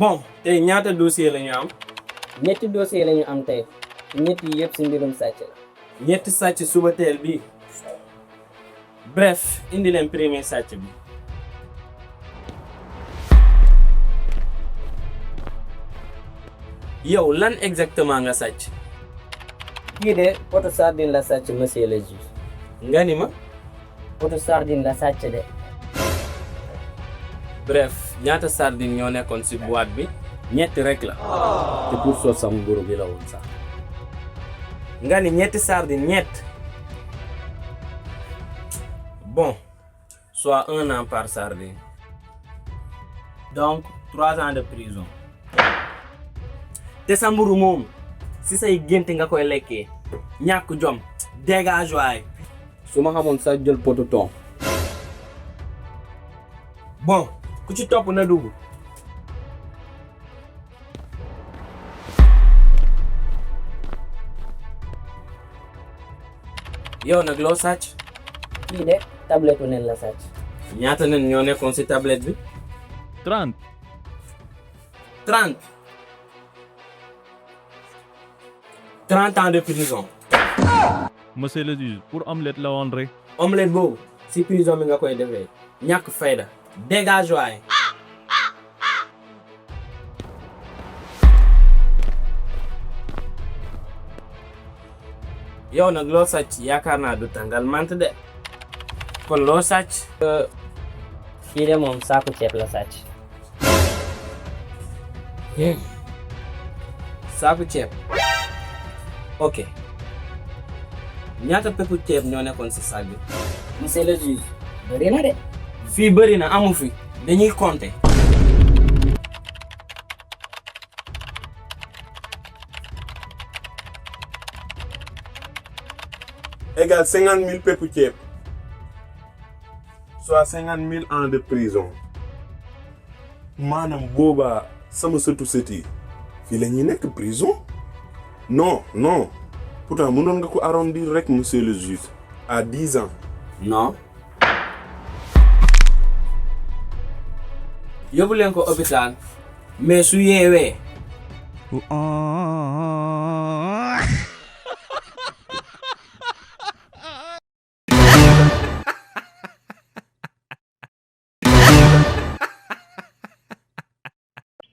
bon tey ñaata dossier la ñu am. ñetti dossier la ñu am tey ñetti yëpp si mbirum sàcc la. ñetti sàcc suba teel bi bref indi leen premier sàcc bi. yow lan exactement nga sàcc. kii de poto sardine la sàcc monsieur le juge. nga ni ma. poto sardine la sàcc de. bref ñaata sardine ñoo nekkoon ci boîte bi ñetti rek la. te pour soo sam mburu bi la woon sax. nga ni ñetti sardine ñett. bon soit 1 an par sardine. donc 3 ans de prison. te sa mburu moom si say gént nga koy lekkee ñàkk jom dégage waay. su ma xamoon sa jël potu ton. bon ku ci topp na dugg. yow nag loo sàcc. kii de tablette nen la sàcc. ñaata nen ñoo nekkoon ci tablette bi. 30. 30. 30 ans de prison. Monsieur le juge pour omelette la woon rek. omelette boobu ci prison bi nga koy defee ñàkk fayda dégage waay. yow nag loo sàcc yaakaar naa du tàngal mant de kon loo sàcc. kii de moom saaku ceeb la sàcc. saaku ceeb. ok ñaata peppu ceeb ñoo nekkoon ci saak bi. monsieur le juge bëri na de. fii bëri na amu fi dañuy compter. égale 50 000 peppu ceeb soit 50 000 ans de prison maanaam boobaa sama sëtu sët yi fii la ñuy nekk prison non non pourtant mënoon nga ko arrondir rek monsieur le juge à 10 ans. non. yóbbu leen ko hôpital mais su yeewee.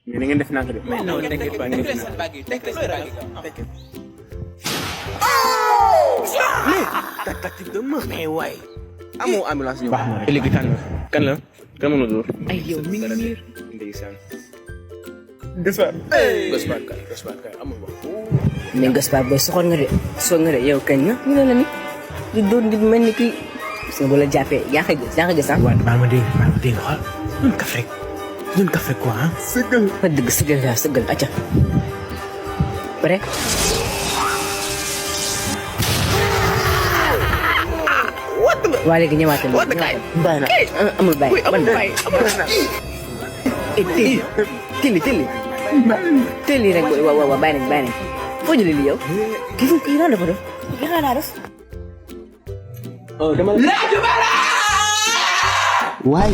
mais na ngeen def naka de. mais non t'inquiète pas ngeen def naka. tactique de ma. mais waay. amoo ambulance ñëw. baax na rek léegi kan la kan mën a dóor. ay yow mi ngi niir. ndeysaan. Gaspard. Gaspard kay amul wax. mais Gaspard booy soxor nga de yow kañ na ñu ne la ni di doon nit mel ni kii gis nga bu la jàppee yaa ngi gis ah. waaw baal ma dégg xool ñun kaf rek quoi ah. sëggal ma dëgg sëggal acca pare. waa léegi ñëwaatal bàyyi na amul bàyyi ban bàyyi tëli rek waaw bàyyi nañ foo jëlee li yow kii naa dafa def waay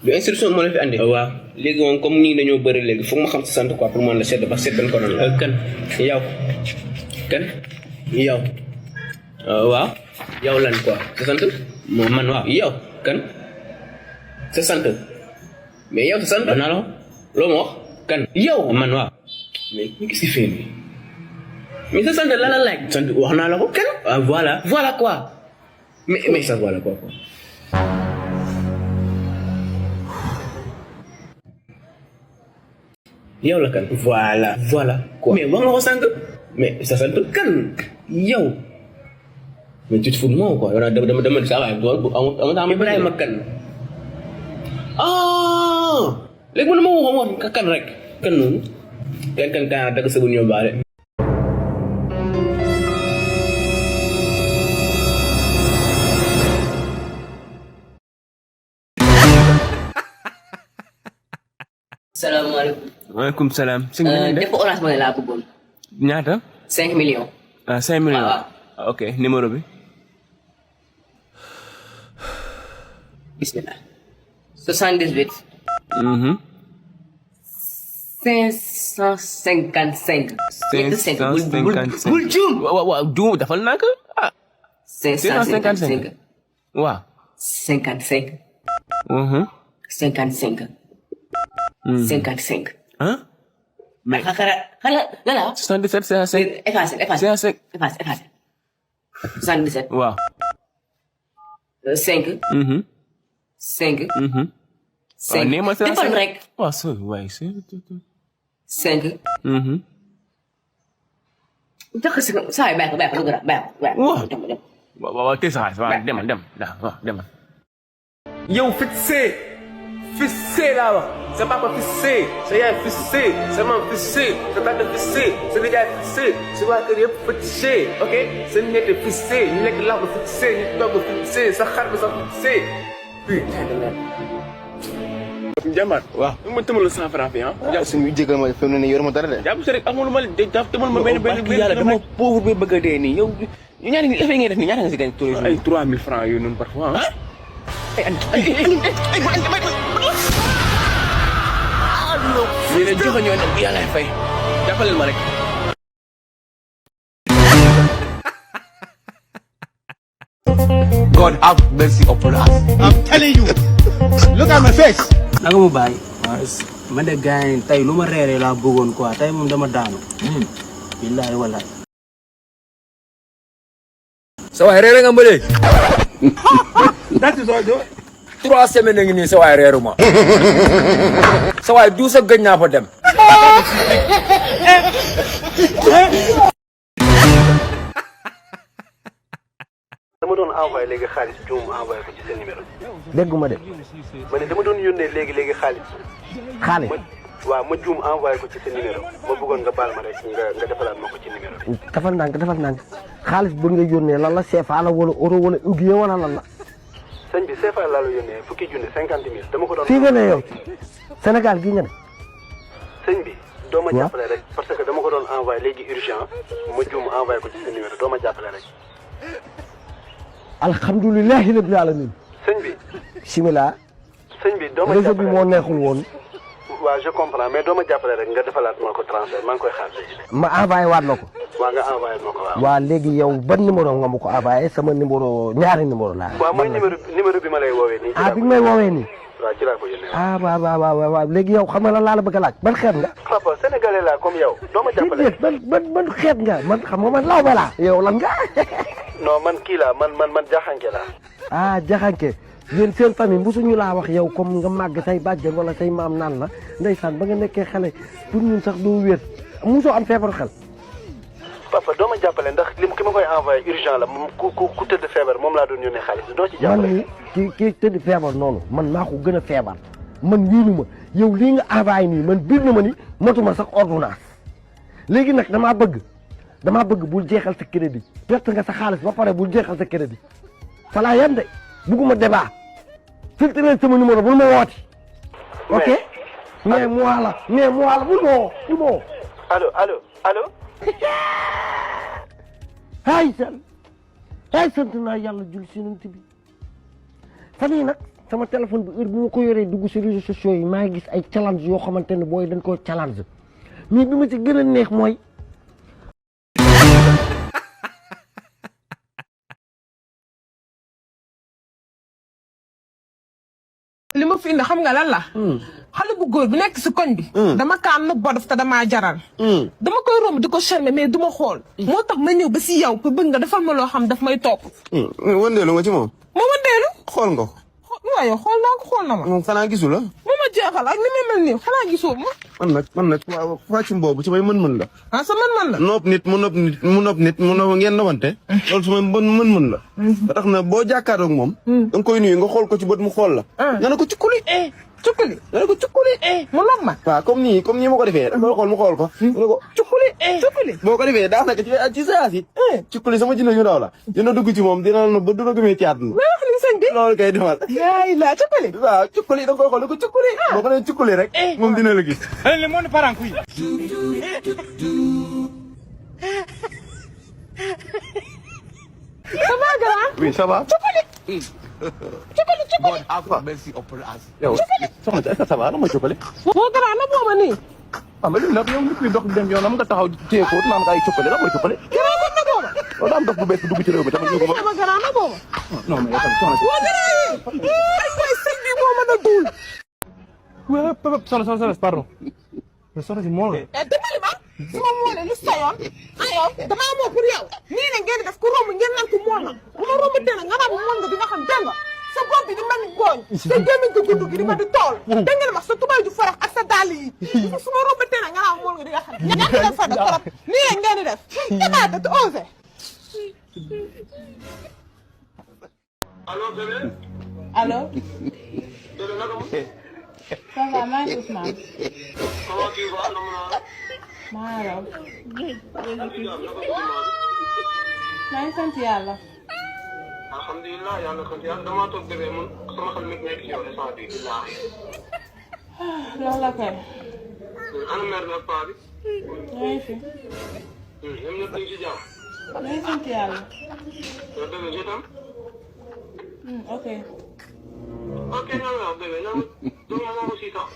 lu instruction moo la fi andi. waaw léegi moom comme nii dañoo bëri léegi foog ma xam sa sant quoi pour mën la sedd ba sedd dañ ko doon la. kan yow waaw yow lan quoi sa sant moom man waaw yow kan sa sant mais yow sa sant naa la loo ma wax kan yow man waaw mais qu'est-ce qui fait lui mais sa sant la laaj sant wax naa la ko kan voilà quoi mais ça voilà quoi yow la kan voilà quoi mais wax nga ko sànq mais sa sant kan yow mais tu te fous de moi quoi yow dama di saa waay amul Ibrahima kan léegi man ma wax kan rek kan noonu kan dagg sa bu ñëw baale. salaamaaleykum. waaleykum salaam. def Orange Money laa bëggoon. ñaata. 5 millions. ah 5 millions. ok numéro bi. bismillah 78 555 bul juum waaw juum dafal naa ko ah 555 waaw 55 55 ah mais xala 77 55 effacé 77 waaw 5 5 waaw nee ma defal rek waaw so waay 5 jox ko saa yi bàyyi ko lu gën a bàyyi ko waaw tey sa xaalis waaw demal yow fixé laa wax sa papa fixé sa yaay fixé sa maam fixé sa tante fixé sa nijaay fixé sa waa kër yëpp fixé ok sa ñette fixé ñu lekk laax ba fixé ñu togg fixé sa xar bi sax fixé jàmbaar waaw ma tëmal la 100 francs fi ah suñu jégal ma fi mu ne nii yoruma dara de jàpp sa rek amul ma tëmal ma benn yàlla dama pauvre bi bëgg a dee nii yow ñu ñaari ngi effet ngay def nii ñaata nga si gañ ay 3000 francs yooyu noonu parfois ah ñu ne joxe ñoo ne yàlla fay jàppaleel ma rek God have mercy upon us. I'm telling you. Look at my face. naka mu bàyyi. man de gars yi tey lu ma reeree laa bëggoon quoi tey moom dama daanu. billaahi wallaahi. sa waay reere nga mbële. that is all 3 semaines ngi nii sa waay reeru ma. sa waay du sa gëj naa fa dem. dama doon envoyé léegi xaalis juum envoyé ko ci seen numéro. dégguma de. ma ne dama doon yónnee léegi xaalis. xaalis. waaw ma juum envoyé ko ci seen numéro ma bëggoon nga baal ma rek nga defalaat ma ko ci numéro bi. defal ndànk xaalis bu nga yónnee lan la CFA la wala euro wala uguier wala lan la. sëñ bi CFA laa la yónnee fukki junne 50 000 dama ko doon. fii nga ne yow Sénégal gii nga ne. sëñ bi doo ma jàppale rek parce que dama ko doon envoyé léegi urgent ma juum envoyé ko ci seen numéro doo ma jàppale rek. alhamdulilahi rabbil alamin. sëñ bi. bismillah. sëñ bi doo ma réseau jàppale bi moo neexul woon. waaw je comprends mais doo ma jàppale rek nga defalaat ma ko transfert maa ngi koy xaar léegi. ma envoyé waat la ko. waaw nga envoyé ma ko waaw. waa léegi yow ban numéro nga ma ko envoyé sama numéro ñaari numéro laa. waaw mooy numéro bi ma lay woowee nii. bi may woowee nii. waaw ci laa ko yónnee. waaw léegi yow xam nga lan laa la bëgg a laaj ban xeet nga. papa sénégalais laa comme yow doo ma jàppale. ban xeet nga man xam nga man lawbe laa. yow lan nga. non man kii laa man jaxanke laa. jaxanke yéen seen famille musuñu laa wax yow comme nga màgg say bàjjen wala say maam naan la ndeysaan ba nga nekkee xale pour ñun sax doo wér musoo am feebaru xel. papa doo ma jàppale ndax ki ma koy envoyé urgent la moom ku tëdd feebar moom laa doon yónnee xaalis doo ci jàppale. man ni kii tëdd feebar noonu man maa ko gën a feebar man wiinu ma yow lii nga envoyé nii man biir na ma ni motuma sax ordonnance léegi nag damaa bëgg bul jeexal sa crédit perte nga sa xaalis ba pare bul jeexal sa crédit fa laa yem de bugguma débat filtré sama numéro bul ma wooti. ok mais moi la bul ma woo. allo. ay sant naa yàlla jul si nant bi fan yii nag sama téléphone bi heure bu ma ko yoree dugg si réseaux sociaux yi maa ngi gis ay challenge yoo xamante ne booy dañ koo challenge mais bi ma ci gën a neex mooy li ma fi indi xam nga lan la. xale bu góor bi nekk si koñ bi. dama kaa nëbb ba daf te damaa jaral. dama koy romb di ko charmer mais du ma xool. moo tax ma ñëw ba si yow pour bëgg nga defal ma loo xam daf may topp. wëndeelu nga ci moom. ma wëndeelu. xool nga ko. waaye xool naa ko xool na ma. moom xanaa gisu la. moo ma jeexal ak ni may mel nii xanaa gisoo ma. man nag waaw fàccum boobu ci may mën-mën la. sa mën-mën la. nopp nit mu nopp nit ngeen nobante. loolu su may mën-mën la. ba tax na boo jàkkaaroog moom. da nga koy nuyu nga xool ko ci bët mu xool la. nga ne ko cukkuli. cukkuli. nga ne ko cukkuli. mu nopp ma. waaw comme nii ma ko defee da nga xool mu xool ko. nga ne ko cukkuli. cukkuli. boo ko defee daa nekk ci saa si. cukkuli sama jinne ñu daw la. dina dugg ci moom dina la ba du la gëmee ci àdduna. loolu kay demal. la cukkuli. waaw cukkuli da nga koy xool ne ko cukkuli. boo ko nee cukkuli rek. moom dina la gis. le monde part en couille. Ça va grand? Oui, ça va. Chocolat. Ah, merci, on peut yow soxna si est-ce que ça va la mooy coppale. Moo grand na booba nii. ah mais nag yow nit kuy dox dem yoonam nga taxaw téye ko naan nga ay coppale la mooy coppale. Grand na booba. loolu daa am dox bu bees bu dugg ci réew mi tamit ñu ko Sama grand na booba. non mais yow tamit soxna si. Moo grand yi. Ay waay sëñ bi moo mën a duul. waaw soxna pardon. mais soxna si moo la. Dimbali ma. su ma moolee lu soyoon. aywa damaa moo pour yow. nii ne ngeen di def ku romb ngeen naan ko mool na. bu ma romb teel nga naan mool nga di nga xam dégg nga. sa bopp bi di mel ni gooñ. sa gémmiñ ko gudd gi di ma di tool. dégg nga ma sa tubay ju farax ak sa dàll yi. su ma romb teel nga naan mool nga di nga xam. ñàkk leen fa de trop. nii ne ngeen di def. jamaate te osé. allo bébé. allo. bébé naka mu. ça va maa ngi Ousmane. comment tu vas na mu naa. maa raw. maa ngi sant yàlla. alhamdulilah yàlla sant yàlla damaa toog bébé man sama xel mi nekk ci yow instant bii billaahi. loolu la kay. ana mère na paa bi. maa ngi fi. ñoom ñëpp ñu ngi ci jàmm. maa ngi sant yàlla. yow bébé je t'aime. ok. ok ñoo ngi wax bébé ñoom ñoom moom aussi sax.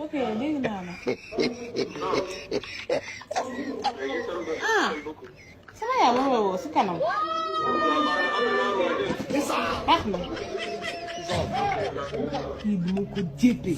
ok dégg naa la. ah. sama yaay ma woo si kanam. baax na. kii bi ma ko jéppee.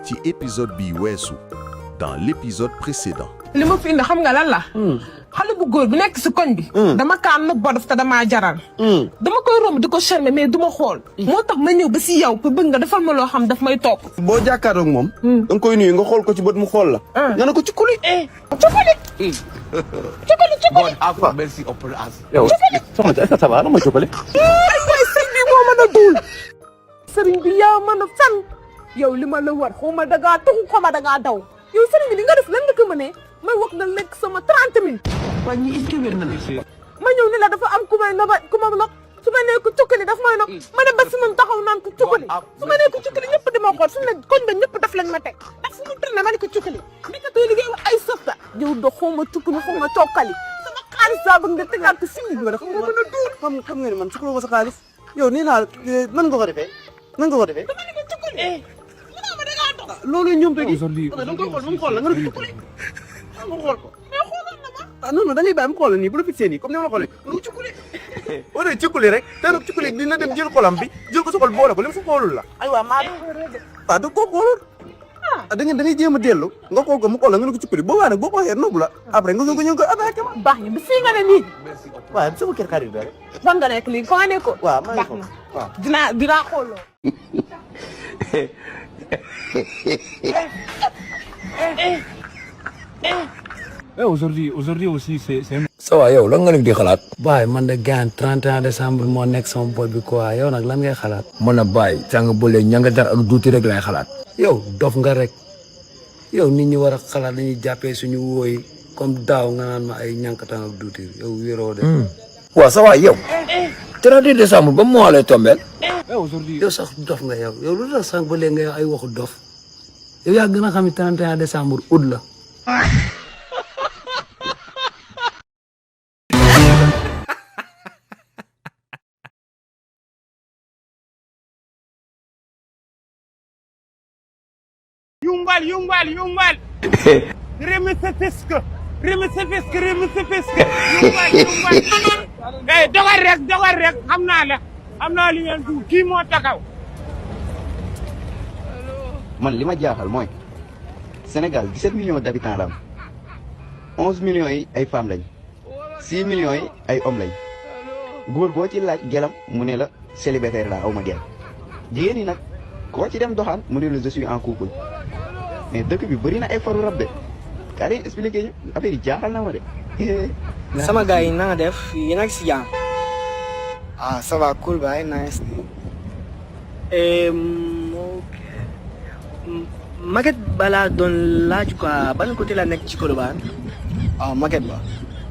ci épisode bi weesu dans l'épisode précédent. li ma fi indi xam nga lan la. xale bu góor bi nekk si koñ bi. dama kaan nag bodof te damaa jaral. dama koy romb di ko charmer mais du ma xool. moo tax ma ñëw ba si yow pour bëgg nga defal ma loo xam daf may topp. boo jàkkaaroog moom. da nga koy nuyu nga xool ko ci bët mu xool la. nga ne ko cukkuli. cukkuli. cukkuli. ah merci on peut yow soxna si est-ce que ça va la mooy coppale. ay waay sëñ bi moo mën a duul. sëriñ bi yaa mën a fen. yow li ma la war xaw ma dangaa tuxu xaw ma dangaa daw. yow sëriñ bi li nga def lan nga ko mënee may wax nga lekk sama 30 000. waa ñi est-ce que wér na ma ñëw ni la dafa am ku may noba ku ma nag su ma nee ko cukkali daf may nag ma ne ba si moom taxaw naan ko cukkali su ma nee ko cukkali ñëpp di ma xool su ne koñ ba ñëpp daf lañ ma teg ndax fu mu tourné ma ne ko cukkali nekkatoo liggéey wax ay softa yow do xaw ma cukkali xaw ma cokkali sama xaalis saa bëgg nga tegaat ko fii ma dafa mën a duur. xam nga ne man cukkali ko sa xaalis yow nii naa nan nga ko defee nan nga ko defee. dama ne ko cukkali ma da ngaa dox. loolu ñoom tey da nga koy xool mu xool la nga ne ko cukkali nga xool ko. mais xoolal na ma. ah non non da ngay bàyyi mu xool nii bu la fixé nii comme ni ma la xoolee nga cukkali boo dee cukkali rek te nag cukkali dina dem jël xolam bi jël ko sa xol boole ko li mu fa xoolul la. aywa maa ah da koo xoolul. ah da ngay jéem a dellu nga xool ko mu xool la nga ne ko cukkali boobaa nag boo ko waxee noobu la après nga ñëw ko attaqué ma. baax na bi fii nga ne nii. waaw sama kër xarit rek. fan nga nekk lii fa nga nekkoon. waaw maa ngi baax na waaw dinaa xooloo. Aujourd'hui aussi, c'est ça va yow lan nga nekk di xalaat. baay man de gaañ 31 décembre moo nekk sama bopp bi quoi yow nag lan ngay xalaat. man a baay sàng bële ña nga dar ak duuti rek lay xalaat. yow dof nga rek yow nit ñi war a xalaat dañuy jàppee suñu wóoy comme daaw nga naan ma ay ñànkatan ak duuti yow wéroo de. waaw ça va yow. 31 décembre ba moo lay tombeel. yow sax dof nga yow lu tax sànq ba léegi nga ay waxu dof yow yaa gën a xam ne 31 décembre août la. Yumbal. Remese fisk. Yumbal. Ngay dogal rek xam naa li ngeen du kii moo taxaw. man li ma jaaxal mooy Sénégal 17 millions d'habitants la am 11 millions yi ay femmes lañ 6 millions yi ay hommes lañ góor boo ci laaj gelam mu ne la célibataire la aw ma gel jigéen ñi nag koo ci dem doxaan mu ne la je suis en couple mais dëkk bi bëri na ay faru rab de kaa leen expliqué ñu affaire yi jaaxal na ma de. sama gars yi na nga def yéen a ngi si jàmm. ah ça va cool baay nice. ok Maguette balaa doon laaj quoi ban côté la nekk ci Colobane. Maguette ba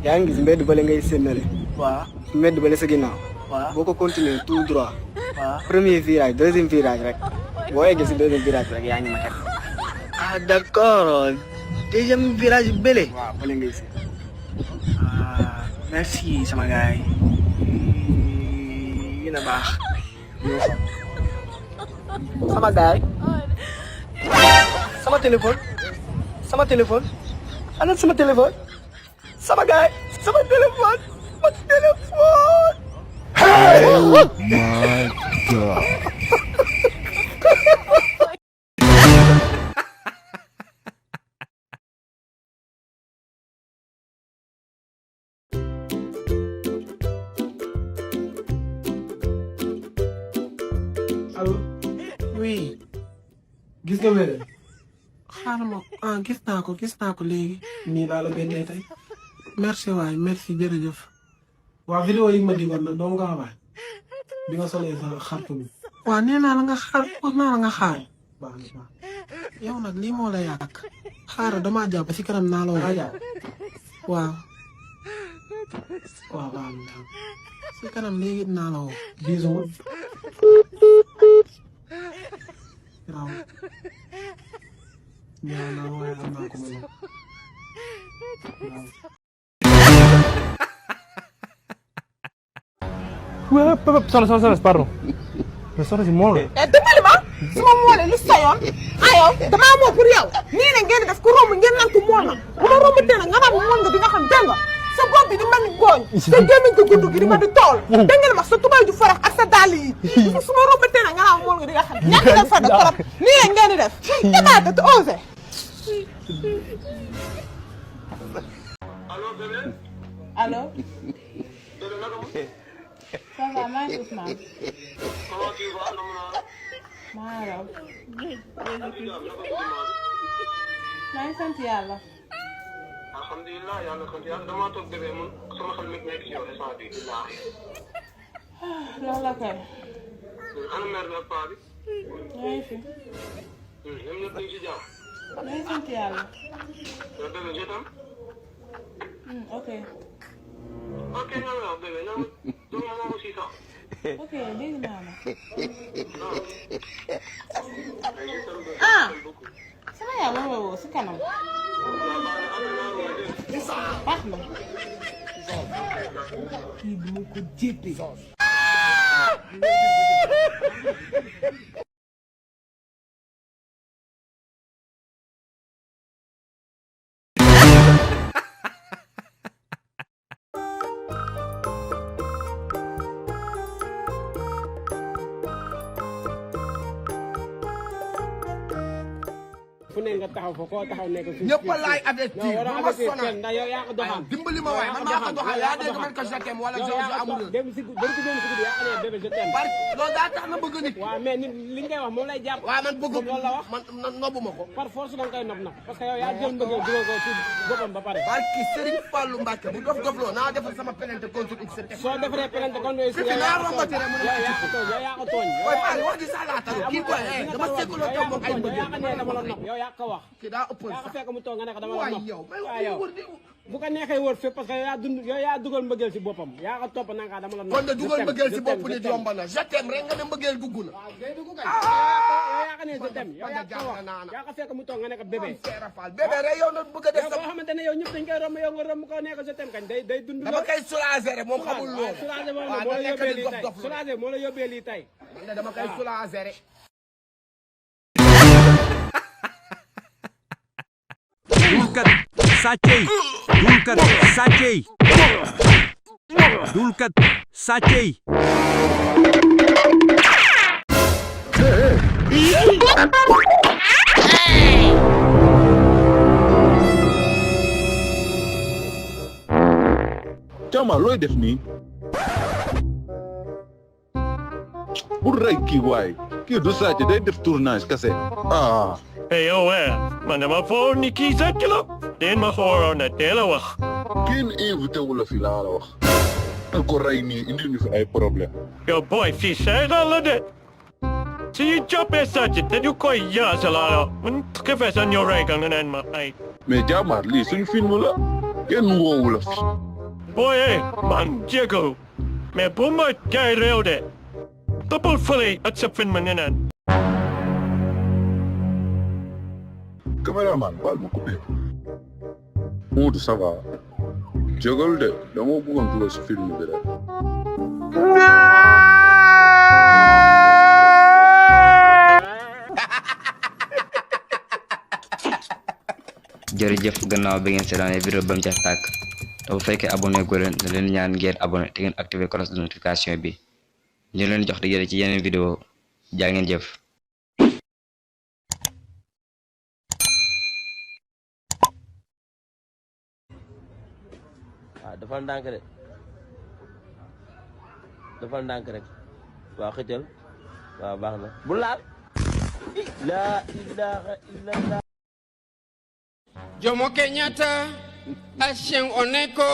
yaa ngi gis mbedd bale ngay séenale. waaw mbedd bale sa ginnaaw. waaw boo ko continuer tout droit. waaw premier virage deuxième virage rek boo yeggee si deuxième virage rek yaa ngi Maguette. ah d'accord deuxième virage bële. waaw bale ngay séen. merci sama gars yi yéen a baax. sama gars yi sama téléphone ana sama téléphone sama gars yi sama téléphone. Oh my God. allo oui gis nga wér. xaaral ma gis naa ko léegi. nii laa la bennee tey. merci waay merci jërëjëf. waa vidéo yi ma digoon nag doo nga waay bi nga solee sa xartu bi. waaw nee naa la nga xaar wax naa la nga xaar. baax na baax. yow nag lii moo la yàq. xaaral damaa jàpp si kanam naa la woon. waaw. waaw baax na. si kanam léegi naa la woo. bisous. waaw. ñaaw naa waaye am naa ko ma waaw. soxna pardon mais soxna si mool la. dimbali ma su ma moolee lu sayoon ayow damaa moo pour yow nii ne ngeen def ku romb ngeen naan ko mool na bu ma romb tee nag nga naan mool nga di nga xam dégg nga sa bopp bi di mel ni gooñ sa gémmiñ ko gudd gi di ma di tool dégg ngeen wax sa tubay du farax ak sa dàll yi su ma romb tee nag nga naan mool nga di nga xam ñàkk nga fada trop nii ne ngeen di def état te osé allo ça va maa ngi Ousmane. maa ngi raw. maa ngi sant yàlla. alhamdulilah yàlla sant yàlla damaa toog bébé mun sama xel mi nekk ci yow instant bii billaahi. loolu la kay. ana mère bi ak paa bi. maa ngi fi. ñoom ñëpp ñu ngi ci jàmm. maa ngi sant yàlla. bébé je t'aime. ok. ok ñoom yow bébé ñoom ñoom moom aussi sax. ok dégg naa la. sama yaay ma woo si kanam. baax na. kii bi ma ko jéppee. fu ne nga taxaw fa koo taxaw nekk fi ñëpp laay avertir bu ma sonal ndax yow yaa ko doxal dimbali ma waay man maa ko doxal yaa dégg man ko je t'aime wala George amul dem si dem si guddi yaa ne bébé je t'aime loolu daa tax na bëgg nit waaw mais nit li ngay wax moom lay jàpp waaw man bëgg loolu la wax man nobbu ma ko par force da nga koy nob nag parce que yow yaa jël mbëggeel dugal ko ci boppam ba pare barki Serigne Fallou Mbacke bu dof dofloo naa defal sama plainte contre XTM soo defaree plainte contre fi naa rombati rek yow yaa ko tooñ koy pare wax di salaata kii koy dama sekkuloo toog moom ay mbëggeel dama la nob yow yaa ko wax kii daa ëpp yaa ko fekk mu toog nga ne ko dama la nob yow bu ko neexee wër fépp parce que yow yaa dund yow yaa dugal mbëggeel si boppam yaa ko topp nanga dama la nob kon de dugal mbëggeel si bopp nit yomb na je t'aime rek nga ne mbëggeel dugg na yaa ko ne je t'aime yow yaa ko wax yaa ko fekk mu toog nga ne ko bébé bébé rek yow na bëgg a def sa boo xamante ne yow ñëpp dañ koy romb yow nga romb ko ne ko je t'aime kañ day dund dama koy soulager rek moom xamul loolu soulager moo la yóbbee lii tey soulager moo la yóbbee lii tey dama koy soulager rek dulkat sàccey dulkat sàccey dulkat sàccey Jama looy def nii bul rey kii waay kii du sàcc day def tournage kase ah Hey, yow man dama foog ni kii sàcc la den ma ko waroon na teel a wax kenn invité wu la fi laa la wax nga ko rey nii indi ñu fi ay problème yow boy fii Sénégal la de Si jàppee sàcc te du koy yaasalaala man xefe sa ñoo rey ka nga naan ma ay mais jàmbaar lii suñu film la kenn woowu la fi. booyee man jégalu mais bu ma jaay réew de toppal fële ak sa film nga naan caméraman baal ma coupé. Moodu ça va jégalu de dama bëggoon dugal si film bi rek. jërëjëf gannaaw bi ngeen seetaanee vidéo ba mu jeex tàkk te bu fekkee abonné gu leen leen ñaan ngeen abonné te ngeen activé cloche de notification bi ñu leen jox di jële ci yeneen vidéo jaa ngeen jëf. waaw defal ndànk de defal ndànk rek waaw xëccal waaw baax na bu laal la ilaha illallah. Jomo Kenyatta, Achieng Oneko,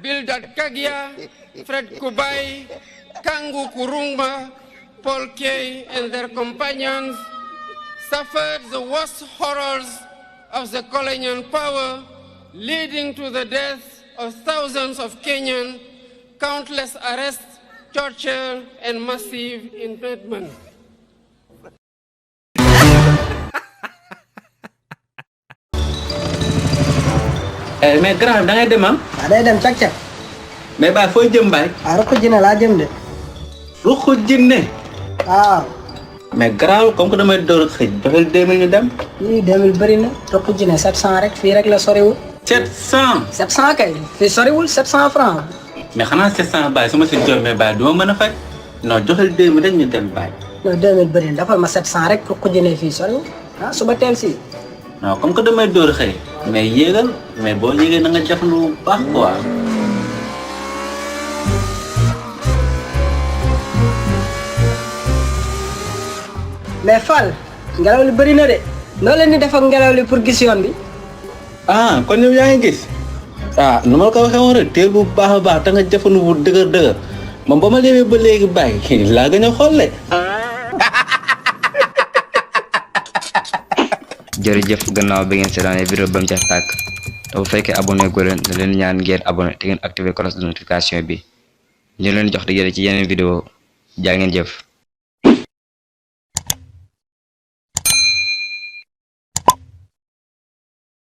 Bildad Kagia, Fred Kubai, Kangu Kurungba, Paul Kay and their companions suffered the worst horrors of the colonial power, leading to the death of thousands of Kenyans, countless arrests, torture, and massive internment. mais grand da ngay dem am. waaw day dem cag-cag. mais baay fooy jëm baay. waaw Ruqu Jinne laa jëm de. Ruqu Jinne. waaw. mais grand comme que damay door a xëj joxel 2000 ñu dem. lii 2000 bëri na Ruqu Jinne 700 rek fii rek la soriwul. 700. 700 kay fii soriwul 700 francs. mais xanaa 700 baay su ma si jommee baay du ma mën a fay. non joxel 2000 rek ñu dem baay. non 2000 bëri na dafal ma 700 rek Ruqu Jinne fii soriwul ah suba teel si. non comme que damay door a xëy mais yéegal mais boo yéegee na nga jaf lu baax quoi. mais Fall ngelaw li bëri na de noo leen di def ak ngelaw li pour gis yoon bi. ah kon yow yaa ngi gis. ah nu ma la ko waxee woon rek teel bu baax a baax te nga jafandu bu dëgër man ba ma demee ba léegi bàyyi laa gën a xolle. jërëjëf gannaaw bi ngeen seetaanee vidéo ba mu jeex tàkk te bu fekkee abonné gu leen leen ñaan ngeen abonné te ngeen activé cloche de notification bi ñu leen jox di jële ci yeneen vidéo jaa ngeen jëf.